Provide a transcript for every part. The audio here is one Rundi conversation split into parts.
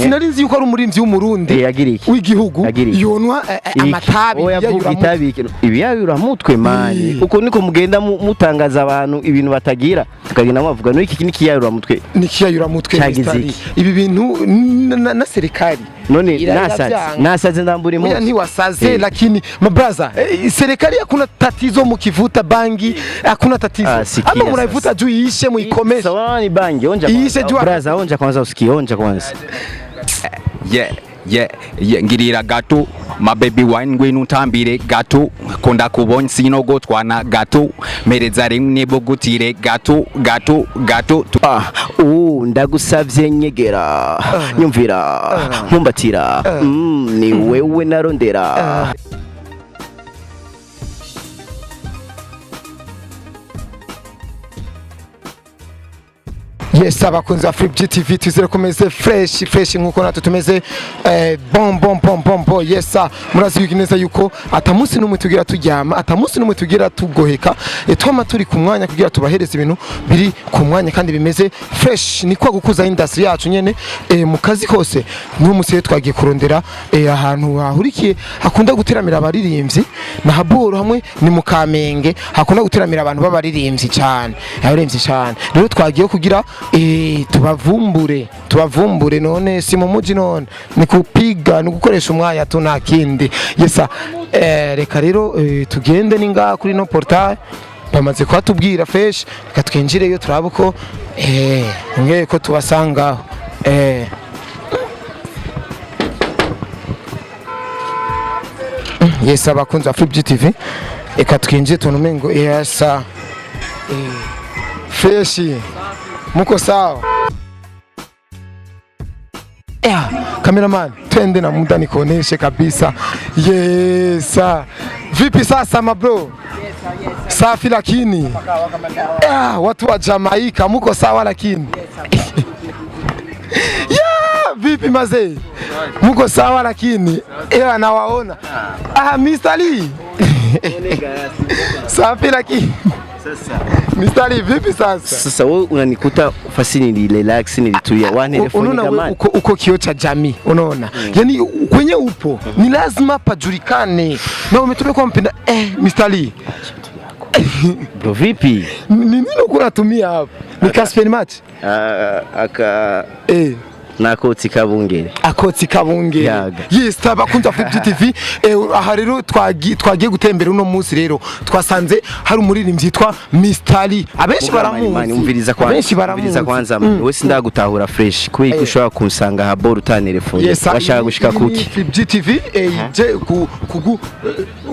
Sinarinzi yuko ari umurimvyi w'umurundi w'igihugu yonwa amatabi ibiyayura mutwe mani uko niko mugenda mutangaza abantu ibintu batagira tukagenda bavuga no iki nikiyayura mutwe ibi bintu na serikali none nasaze ndamburi mu ntiwasaze lakini mabraza serikali hakuna tatizo mukivuta bangi hakuna tatizo ama mnaivuta juu iishe muikomeshe sawa ni bangi onja braza onja kwanza usikie onja kwanza ngirira gato my baby wine ngwino utambire gato konda kubonye sinogo twana gato mereza rimwe bogutire gato ndagusavye nyegera nyumvira nkumbatira ni wewe narondera. Yes, abakunzi wa Flip TV tuzere komeze fresh nkuko nato tumeze bon. Yes, murazi yuko yuko atamusi numwe tugira turyama, atamusi numwe tugira tugoheka, twama turi ku mwanya kugira tubahereza ibintu biri ku mwanya kandi bimeze fresh. Ni kwa gukuza industry yacu nyene mu kazi kose. N'umunsi twagiye kurondera ahantu hahurikiye hakunda guteramira abaririmbyi na haboro hamwe ni mu Kamenge hakunda guteramira abantu b'abaririmbyi cyane. Rero twagiye kugira tubavumbure none si mu muji none ni kupiga ni gukoresha umwanya tunakindi. Yesa reka rero tugende ninga kuri no portal bamaze kwatubwira fresh katwinjireyo turabuko ngeye ko tubasanga Yesa bakunza Flip TV eka twinjire tunumengo yesa fresh muko sawa cameraman twende na muda nikuoneshe kabisa. Yesa vipi sasa mabro? Safi lakini watu wa Jamaica muko sawa lakini vipi mazee muko sawa lakini nawaona Mr. Lee safi lakini Mistari vipi sasa? Sasa wewe unanikuta fasini ni relax nilitulia wane telefoni kama uko kio cha jamii unaona yani kwenye upo ni lazima pajulikane na umetumia kwa mpenda Mistari bro vipi nini uko natumia hapo ni Caspian match nakoti kabungere yes tabakunza Flip TV aha rero twagiye gutembera uno munsi rero twasanze hari umuririmbyi yitwa Mr. abenshi baramuzi umviriza kwanza we sindagutahura fresh kuko ushobora kunsanga haboro utanelefone bashaka gushika kuki Flip TV je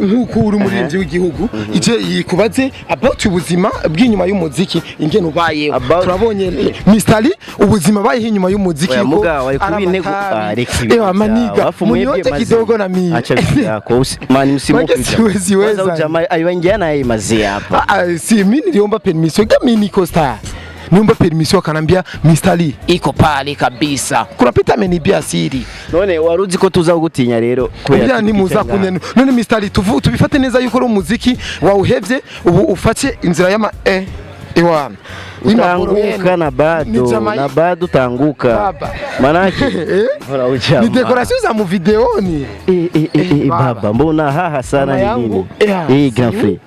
nkuko uri umuririmbyi w'igihugu ije yikubaze about ubuzima bw'inyuma y'umuziki ingene ubaye turabonye Mr. ubuzima baye inyuma y'umuziki muga wali kubintego maniga munyote kidogo na mimi acha yako mani msimukiweza jamaa aiwangia na yeye mazi hapa si mimi niliomba permission kama mimi niko star niomba permission akanambia Mr. Lee iko pale kabisa kunapita amenibia siri none waruzi ko tuza gutinya rero kubera ni muza kunene none Mr. Lee tubifate neza yuko ro muziki wawuhevye ubu ufate inzira y'ama ewana utanguka na bado utanguka manake bora uchama ni decoration za mu videoni baba mbona haha sana ni nini grand frère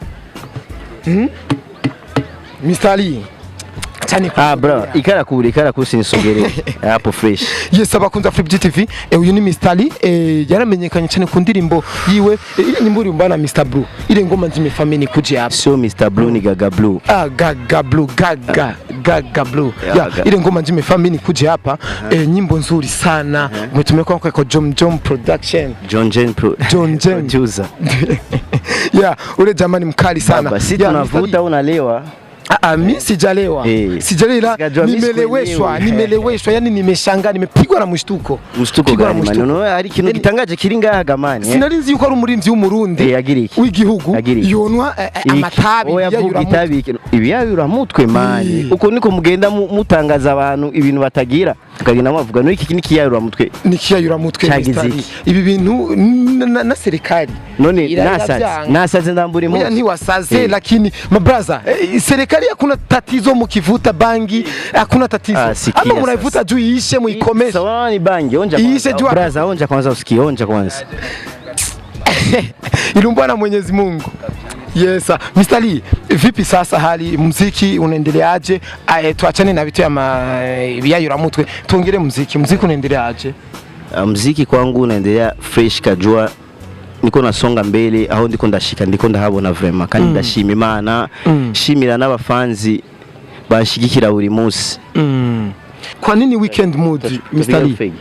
Mr. Lee bro ikara kuri sinisogere hapo fresh. Yes abakunza Flip TV uyu ni Mr. Lee yaramenyekanye cyane ku ndirimbo yiwe ile ni mburi mbana Mr. Blue ile ngoma nzime family kuje hapa so Mr. Blue ni Gaga Blue Gaga Blue ile ngoma nzime family kuje hapa nyimbo nzuri sana umetumeka kwa Jom production John producer ule jamani mkali sana basi tunavuta unalewa mimi sijalewa nimeleweshwa yani nimeshangaa nimepigwa na mshtuko maneno ari kintu gitangaje kiri ngaha gamani sinarinzi yuko ari umurimvyi w'umurundi w'igihugu yonwa amatabi ibiyayura mutwe mani uko niko mugenda mutangaza abantu ibintu batagira tukagenda bavuga no iki ni kiyayura mutwe ni kiyayura mutwe Cagize iki? ibi bintu na serikali none nasaze ndambura impunzi ntiwasaze lakini mabraza serikali hakuna tatizo mukivuta bangi hakuna tatizo ama mnaivuta juu iishe muikomeshe sawa ni bangi onja iishe juu braza onja kwanza usikie onja kwanza ilumbwa na Mwenyezi Mungu. Yes, Mr. Lee, vipi sasa hali muziki unaendeleaje? Tuachane na vitu ya biyayura mutwe, tuongere muziki unaendeleaje? Muziki kwangu unaendelea fresh kajua niko nasonga mbele aho ndiko ndashika ndiko ndahabona vraiment kandi ndashima Imana shimira n'abafanzi bashigikira buri munsi. Kwa nini weekend mood Mr. Lee?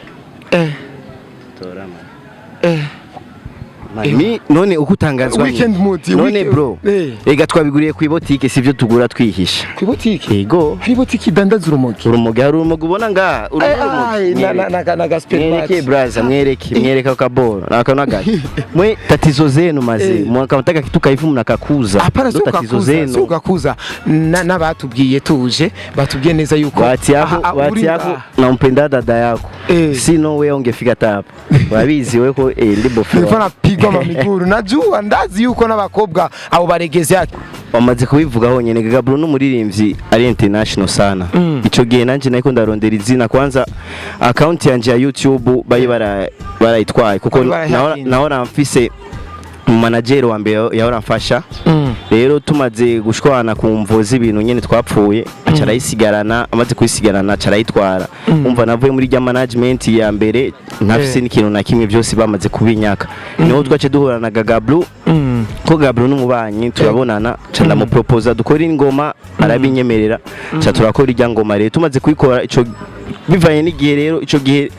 Mi none ukutangazwa weekend mood none bro ega twabiguriye ku botike sivyo tugura twihisha ku botike yego hari botike dandaza urumogi hari urumogi ubona nga na gaspel mwereke braza mwereka kaboro nakanagaje mwe tatizo zenu maze mwakataka kitu kaifu mnakakuza hapana sio tatizo zenu sio gakuza na batubwiye tuje batubwiye neza yuko bati yako nampenda dada yako sino wewe ungefika tapa wabizi weko ndibo fana pigwa mamiguru najua ndazi yuko n'abakobwa abo baregeze yake bamaze kubivuga honyene Gabro n'umuririmbyi ari international sana ico gihe nanje nako ndarondera izina kwanza account yanje ya YouTube bayi barayitwaye kuko nahora mfise manager wa mbere yahora mfasha rero tumaze gushwana ku mvozi ibintu nyene twapfuye acarayisigarana amaze kwisigarana acarayitwara umva navuye muri rya management ya mbere ntafise n'ikintu na kimwe byose bamaze kubinyaka niho twace duhura na Gabro ko Gabro n'umubanyi turabonana canda mu propose dukora ingoma arabinyemerera ca turakora irya ngoma rero tumaze kuyikora ico bivanye n'igihe rero ico gihe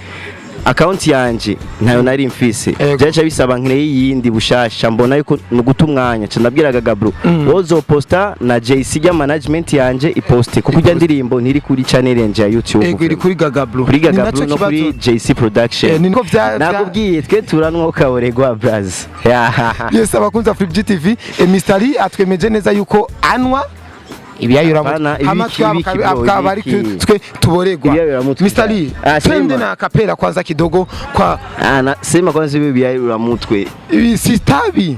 account yanje ntayo nari mfise byaca bisaba nkire yindi bushasha mbona yuko nugutumwanya ca nabwiraga Gabro wozo posta na JC ya management yanje iposte kuko ijya ndirimbo ntiri kuri channel yanje ya YouTube iri kuri Gabro no kuri JC production nakubwiye twe turanwo kaboregwa braz yes abakunza Flip TV Mr. Lee atwemeje neza yuko anwa ibiyayura akabari twe tuboregwa Mr. Lee twende na kapera kwanza kidogo kwa sema kwanza ibiyayura mutwe si itabi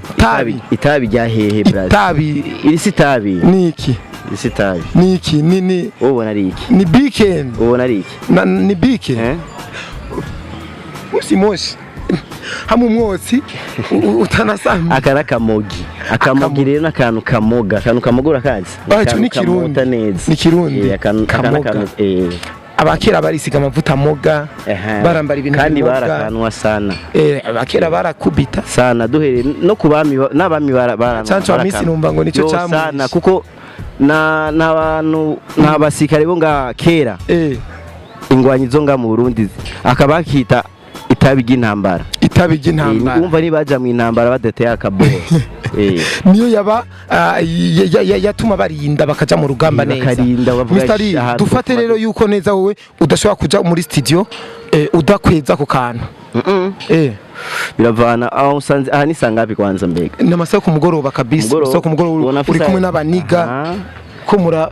rya hehe brother iri si tabi niki isi tabi niki nini ubona ari iki ni biken ubona ari iki ni biken moshi hamu mwotsi utanasamba akara akamogi rero nakantu kamogora kazi ni kirundi ni kirundi kamoga abakera barisiga amavuta moga barambara ibintu kandi barakanwa sana abakera barakubita sana duhere no kubami n'abami barana canco amisi numva ngo nico cyamwe sana kuko n'abantu n'abasikare bo nga kera ingwanyi zo nga mu Burundi akabakita itabi ry'intambara umva nibaja mu intambara badateye akaboro niyo yaba yatuma barinda bakaja mu rugamba neza Mr. Lee dufate rero yuko neza wowe udashobora kuja muri studio udakweza ku kantu biravana aho usanze aha nisangapi kwanza mbega namasako ku mugoroba kabisa so ku mugoroba uri kumwe n'abaniga ko mura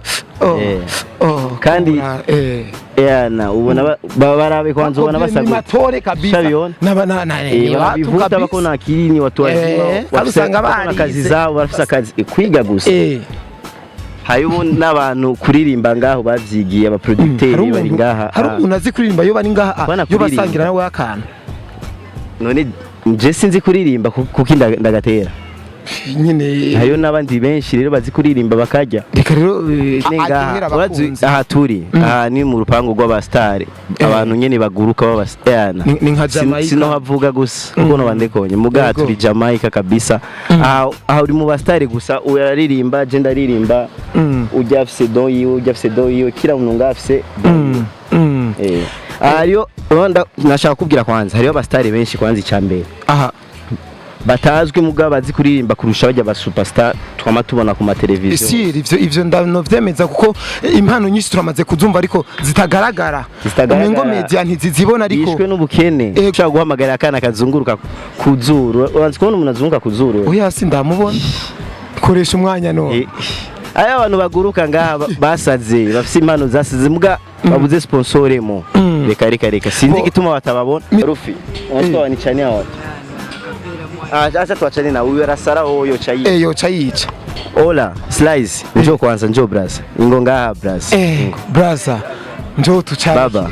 kandi yana ubona barabe kwanza ubona basagu matore kabisa bivuta bakona akini watu wazima bafise akazi zabo bafise akazi kwiga gusa hayo n'abantu kuririmba ngaho bavyigiye aba producteur bari ngaha hari umuntu azi kuririmba yo bari ngaha yo basangira nawe akana none je sinzi kuririmba kuko ndagatera nyine hayo n'abandi benshi rero bazi kuririmba bakajya reka rero aha turi aha ni mu rupango rw'abastar abantu nyene baguruka b'abastar ni nka Jamaica sino havuga gusa kuko no bandekonye muga turi Jamaica kabisa aha uri mu bastar gusa uraririmba je ndaririmba ujya afise don yiwe kila muntu ngafise ariyo ronda nashaka kubwira kwanza hariyo abastar benshi kwanza icambere batazwi mugabo bazi kuririmba kurusha bajya ba superstar twama tubona ku mateleviziyo ivyo ndanovyemeza kuko impano nyinshi turamaze kuzumva ariko zitagaragara umengo media ntizibona ariko yishwe n'ubukene ushaka guhamagara akana kazunguruka kuzuru uranzi kubona umuntu azunguka kuzuru oya si ndamubona koresha umwanya no aya abantu baguruka ngaha basaze bafise impano zasize muga babuze sponsoremo reka sinzi gituma batababona Rufi natwe wanicania watu acha tuachane na huyu rasara oyo chayi yoca yica. Ola Slice njoo kwanza njoo brother ingonga brother brother njoo tuchane baba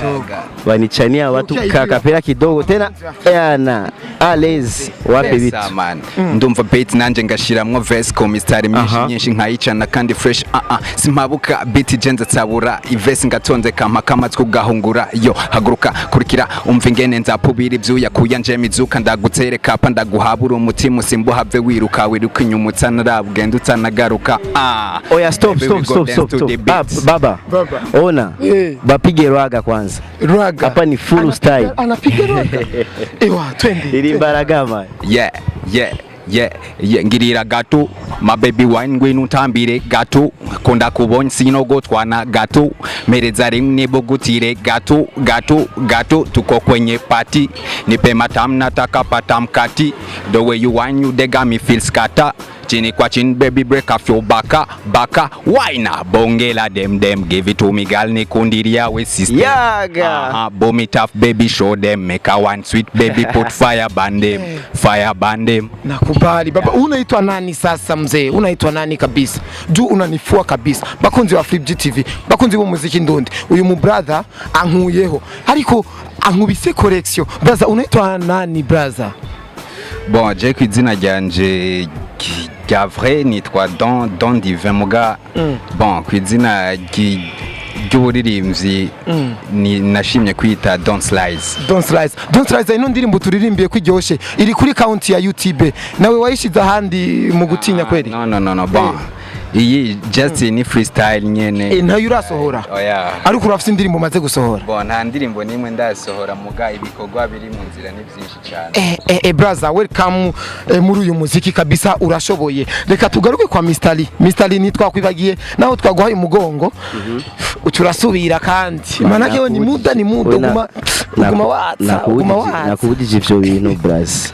wanichania watu kakapera kidogo tena yana alez wape vitu ndumva beat nanje ngashiramwo verse ko mistari myinshi nkayicana kandi fresh simpabuka beat jenze tsabura ivesi ngatonze kama twugahungura yo haguruka kurikira umva ingene nzapubira ivyuya kuyanje mizuka ndagutsereka pa ndaguhabura umutima simbo have wiruka inyumutsa narabugenda utsanagaruka oya stop baba ona bapige rwaga kwanza rwaga hapa ni full style anapiga rwaga ewa twende ili mbaragama ngirira gato my baby wine ngwino utambire gato konda kubonye sinogotwana gato mereza rimwe bogutire gato tuko kwenye party nipe matam nataka patam kati the way you wine you they got me feel scatter chini kwa chini baby break off your baka wine bongela dem give it to me girl ni kundiria we sister yaga bomb it off baby show them make a one sweet baby put fire band them nakubali baba. Unaitwa nani sasa mzee? Unaitwa nani kabisa? Juu unanifua kabisa. Bakunzi wa Flip TV, bakunzi bo muziki ndundi. Uyu mu brother ankuyeho ariko ankubise correction. Brother unaitwa nani brother? Bon, je kwizina ryanje rya vrai nitwa Don Divin muga. Bon, kwizina ry'uburirimbyi ni nashimye kwita Don Slice ino ndirimbo turirimbiye kwiryoshe iri kuri account ya YouTube nawe wayishize ahandi mu gutinya kweri? No bon iyi just ni freestyle nyene ntayo urasohora ariko urafite indirimbo maze gusohora? Bon nta ndirimbo nimwe ndasohora muga ibikorwa biri mu nzira ni byinshi cyane. Brother welcome muri uyu muziki kabisa urashoboye. Reka tugaruke kwa Mr. Lee nitwakwibagiye naho twaguhaye umugongo ucurasubira kandi manake we ni muda guma watsa nakubudije ivyo bintu brother.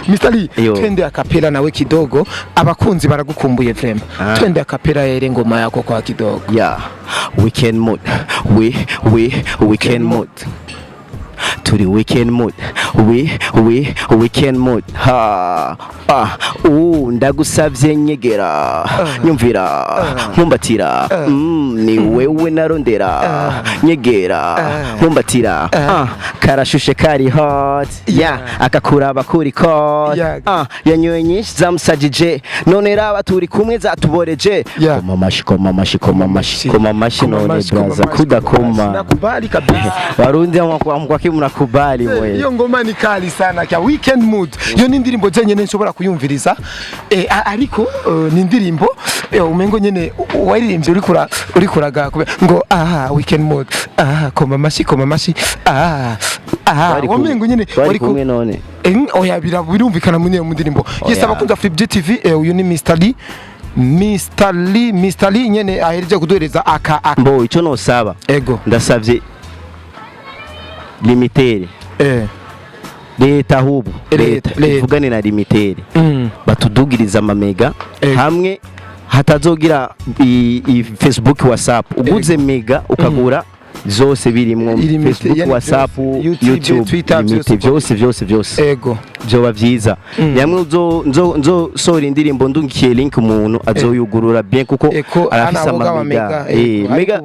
Mr. Lee twende akapela nawe kidogo abakunzi baragukumbuye vrema twende akapela ere ngoma yako kwa kidogo. Weekend mood weekend mood to the weekend mood weekend mood ndagusavye nyegera nyumvira nkumbatira ni wewe narondera nyegera nkumbatira karashushe kari hot akakuraba kuri code yanyoye nyinshi zamusajije none raba turi kumwe zatuboreje koma mashi none braza kudakoma nakubali kabisa. Warundi amkwaki mnakubali wewe. Hiyo ngoma ni kali sana kya weekend mood. Yo ni ndirimbo je nyene nshobora kuyumviriza ariko ni ndirimbo umengo nyene waririmbye uri kuraga ngo weekend mood koma mashi wamengo nyene wari kumwe none oya birumvikana mu ndirimbo. Yes abakunza Flip TV uyu ni Mr. Lee nyene ahereje kuduhereza mbo ico no saba ego ndasavye limitere leta ahubwo leta ivugane na limitere batudugiriza amamega hamwe hatazogira i Facebook WhatsApp uguze mega ukagura zose birimwo Facebook WhatsApp YouTube Twitter byose ego byoba byiza yamwe nzo sora indirimbo ndungikiye link umuntu azoyugurura bien kuko arafisa amamega mega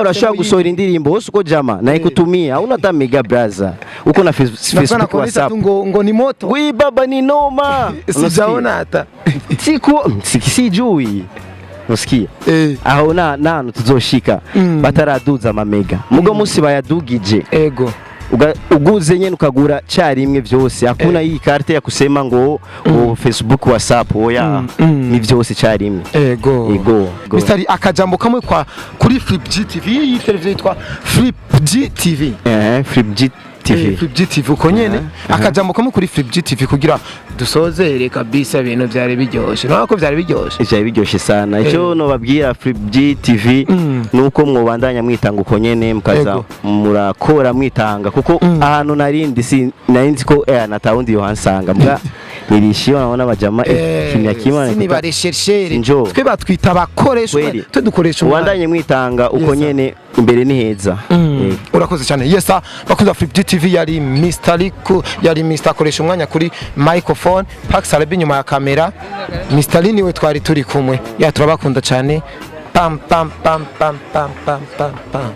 urashaka gusora indirimbo hose uko jama na ikutumia una mega brother uko na Facebook WhatsApp ngo ni moto we baba ni noma sijaona hata sijui Nusikia aho nano tuzoshika bataraduza amamega mugo musi bayadugije ego uguze nyene ukagura cyarimwe vyose hakuna iyi carte ya kusema ngo Facebook WhatsApp oya ni vyose cyarimwe ego Mr. akajambo kamwe kuri Flip TV iyi televiziyo yitwa Flip TV Flip TV uko nyene akajambo kamwe kuri Flip TV kugira dusozere kabisa ibintu byari biryoshe nako byari biryoshe sana icyo no babwira Flip TV nuko mwobandanya mwitanga uko nyene mukaza murakora mwitanga kuko ahantu narindi ko natawundi yo hansanga mbwa Irishiyo naona majama kimya kimya sini bareshershere Njo. twe batwita abakoresha Kweli. twe dukoresha ubandanye mwitanga uko Yes, nyene imbere ni heza urakoze cyane yesa bakuza Flip G TV yari Mr. Liku yari Mr. akoresha umwanya kuri microphone Pax arabi nyuma ya kamera Mr. Lini we twari turi kumwe ya turabakunda cyane pam pam pam pam pam pam pam pam